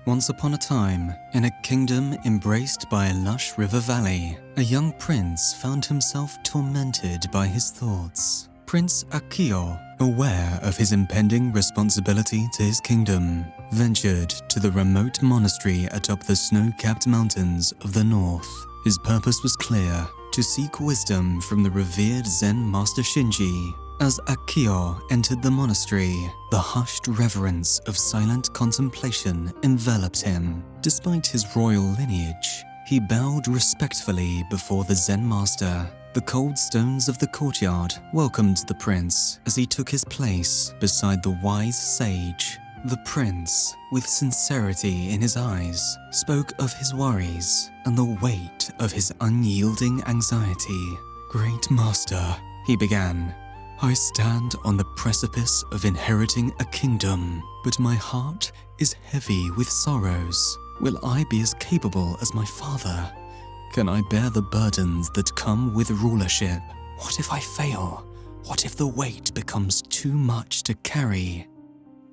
Once upon a time, in a kingdom embraced by a lush river valley, a young prince found himself tormented by his thoughts. Prince Akio, aware of his impending responsibility to his kingdom, ventured to the remote monastery atop the snow-capped mountains of the north. His purpose was clear: to seek wisdom from the revered Zen Master Shinji. As Akio entered the monastery, the hushed reverence of silent contemplation enveloped him. Despite his royal lineage, he bowed respectfully before the Zen master. The cold stones of the courtyard welcomed the prince as he took his place beside the wise sage. The prince, with sincerity in his eyes, spoke of his worries and the weight of his unyielding anxiety. "Great master," he began, "I stand on the precipice of inheriting a kingdom, but my heart is heavy with sorrows. Will I be as capable as my father? Can I bear the burdens that come with rulership? What if I fail? What if the weight becomes too much to carry?"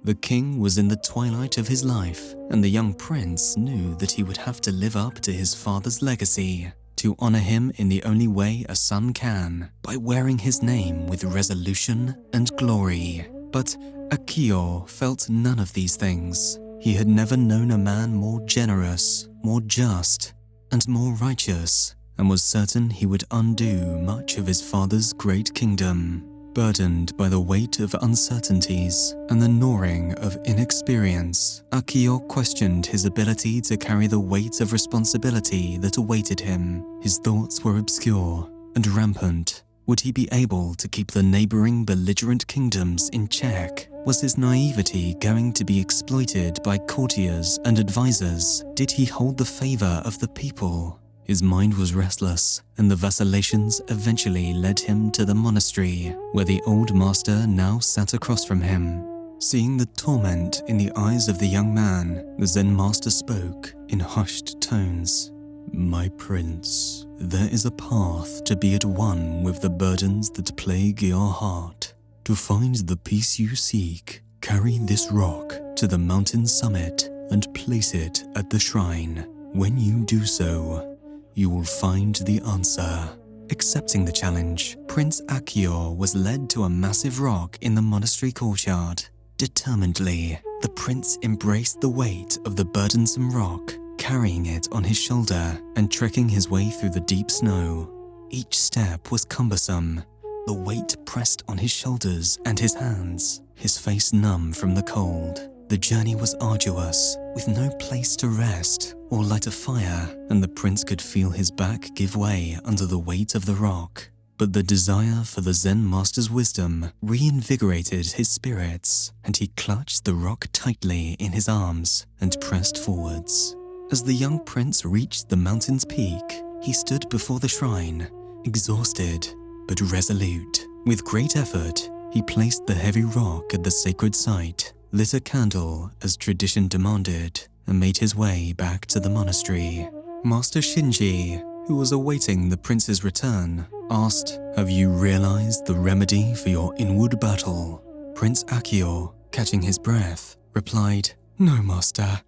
The king was in the twilight of his life, and the young prince knew that he would have to live up to his father's legacy, to honor him in the only way a son can, by wearing his name with resolution and glory. But Akio felt none of these things. He had never known a man more generous, more just, and more righteous, and was certain he would undo much of his father's great kingdom. Burdened by the weight of uncertainties and the gnawing of inexperience, Akio questioned his ability to carry the weight of responsibility that awaited him. His thoughts were obscure and rampant. Would he be able to keep the neighboring belligerent kingdoms in check? Was his naivety going to be exploited by courtiers and advisors? Did he hold the favor of the people? His mind was restless, and the vacillations eventually led him to the monastery, where the old master now sat across from him. Seeing the torment in the eyes of the young man, the Zen master spoke in hushed tones. "My prince, there is a path to be at one with the burdens that plague your heart. To find the peace you seek, carry this rock to the mountain summit and place it at the shrine. When you do so, you will find the answer." Accepting the challenge, Prince Akio was led to a massive rock in the monastery courtyard. Determinedly, the prince embraced the weight of the burdensome rock, carrying it on his shoulder and trekking his way through the deep snow. Each step was cumbersome. The weight pressed on his shoulders and his hands, his face numb from the cold. The journey was arduous, with no place to rest or light a fire, and the prince could feel his back give way under the weight of the rock. But the desire for the Zen master's wisdom reinvigorated his spirits, and he clutched the rock tightly in his arms and pressed forwards. As the young prince reached the mountain's peak, he stood before the shrine, exhausted but resolute. With great effort, he placed the heavy rock at the sacred site, lit a candle as tradition demanded, and made his way back to the monastery. Master Shinji, who was awaiting the prince's return, asked, "Have you realized the remedy for your inward battle?" Prince Akio, catching his breath, replied, "No, master.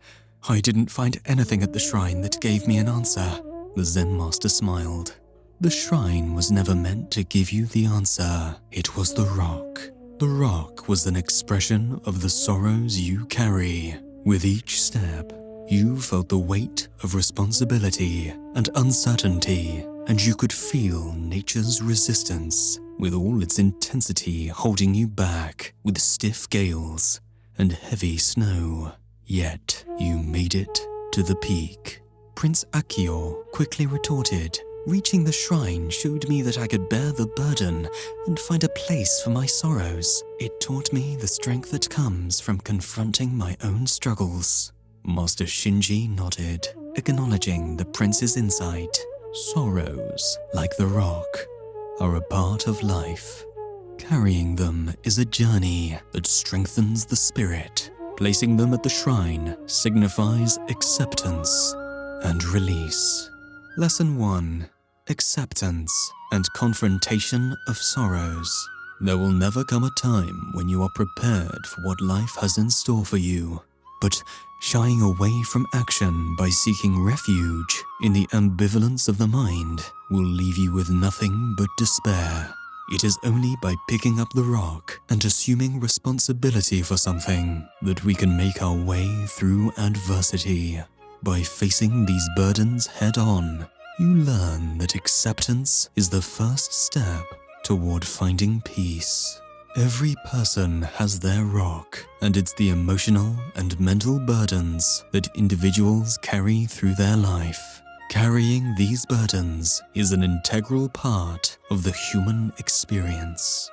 I didn't find anything at the shrine that gave me an answer." The Zen master smiled. "The shrine was never meant to give you the answer. It was the rock. The rock was an expression of the sorrows you carry. With each step, you felt the weight of responsibility and uncertainty, and you could feel nature's resistance, with all its intensity holding you back with stiff gales and heavy snow. Yet you made it to the peak." Prince Akio quickly retorted, "Reaching the shrine showed me that I could bear the burden and find a place for my sorrows. It taught me the strength that comes from confronting my own struggles." Master Shinji nodded, acknowledging the prince's insight. Sorrows, like the rock, are a part of life. Carrying them is a journey that strengthens the spirit. Placing them at the shrine signifies acceptance and release. Lesson 1. Acceptance and confrontation of sorrows. There will never come a time when you are prepared for what life has in store for you, but but shying away from action by seeking refuge in the ambivalence of the mind will leave you with nothing but despair. It is only by picking up the rock and assuming responsibility for something that we can make our way through adversity. By facing these burdens head-on, you learn that acceptance is the first step toward finding peace. Every person has their rock, and it's the emotional and mental burdens that individuals carry through their life. Carrying these burdens is an integral part of the human experience.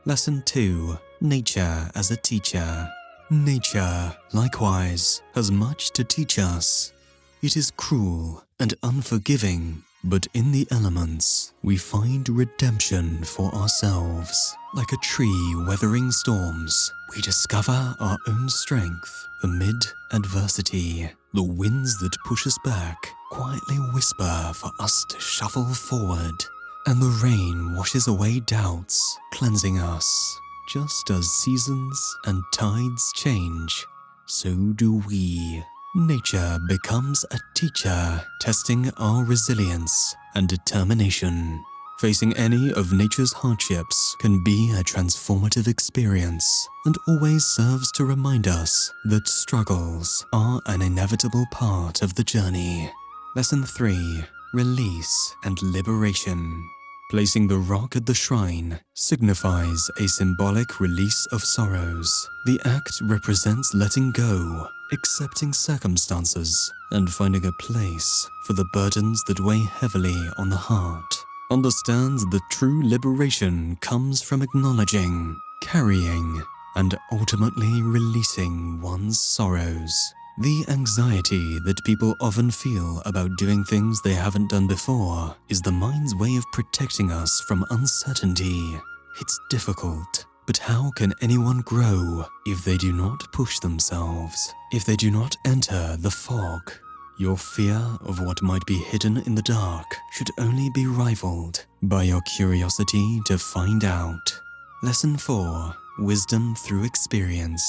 Lesson 2. Nature as a teacher. Nature, likewise, has much to teach us. It is cruel and unforgiving, but in the elements, we find redemption for ourselves. Like a tree weathering storms, we discover our own strength amid adversity. The winds that push us back quietly whisper for us to shuffle forward, and the rain washes away doubts, cleansing us. Just as seasons and tides change, so do we. Nature becomes a teacher, testing our resilience and determination. Facing any of nature's hardships can be a transformative experience and always serves to remind us that struggles are an inevitable part of the journey. Lesson 3. Release and liberation. Placing the rock at the shrine signifies a symbolic release of sorrows. The act represents letting go, accepting circumstances, and finding a place for the burdens that weigh heavily on the heart. Understands that true liberation comes from acknowledging, carrying, and ultimately releasing one's sorrows. The anxiety that people often feel about doing things they haven't done before is the mind's way of protecting us from uncertainty. It's difficult, but how can anyone grow if they do not push themselves, if they do not enter the fog? Your fear of what might be hidden in the dark should only be rivaled by your curiosity to find out. Lesson 4. Wisdom through experience.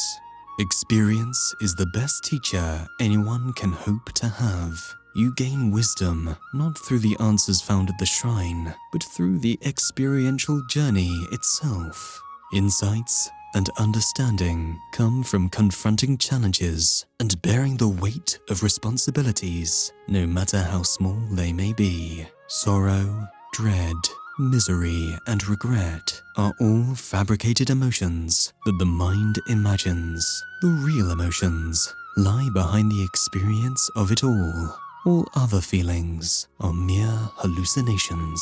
Experience is the best teacher anyone can hope to have. You gain wisdom not through the answers found at the shrine, but through the experiential journey itself. Insights and understanding come from confronting challenges and bearing the weight of responsibilities, no matter how small they may be. Sorrow, dread, misery, and regret are all fabricated emotions that the mind imagines. The real emotions lie behind the experience of it all. All other feelings are mere hallucinations.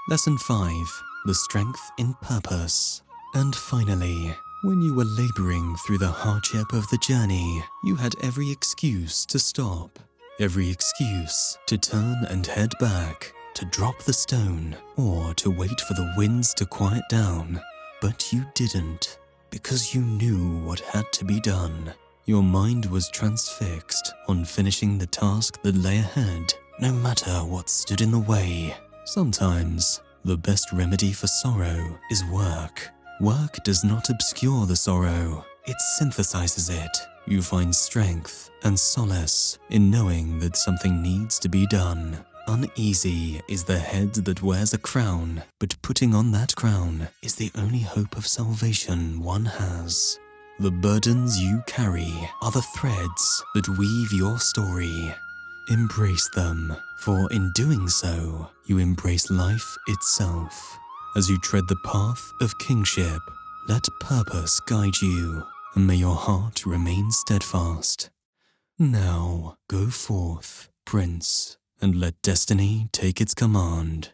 Lesson 5. The strength in purpose. And finally, when you were laboring through the hardship of the journey, you had every excuse to stop, every excuse to turn and head back, to drop the stone, or to wait for the winds to quiet down. But you didn't, because you knew what had to be done. Your mind was transfixed on finishing the task that lay ahead, no matter what stood in the way. Sometimes, the best remedy for sorrow is work. Work does not obscure the sorrow, it synthesizes it. You find strength and solace in knowing that something needs to be done. Uneasy is the head that wears a crown, but putting on that crown is the only hope of salvation one has. The burdens you carry are the threads that weave your story. Embrace them, for in doing so, you embrace life itself. As you tread the path of kingship, let purpose guide you, and may your heart remain steadfast. Now go forth, Prince, and let destiny take its command.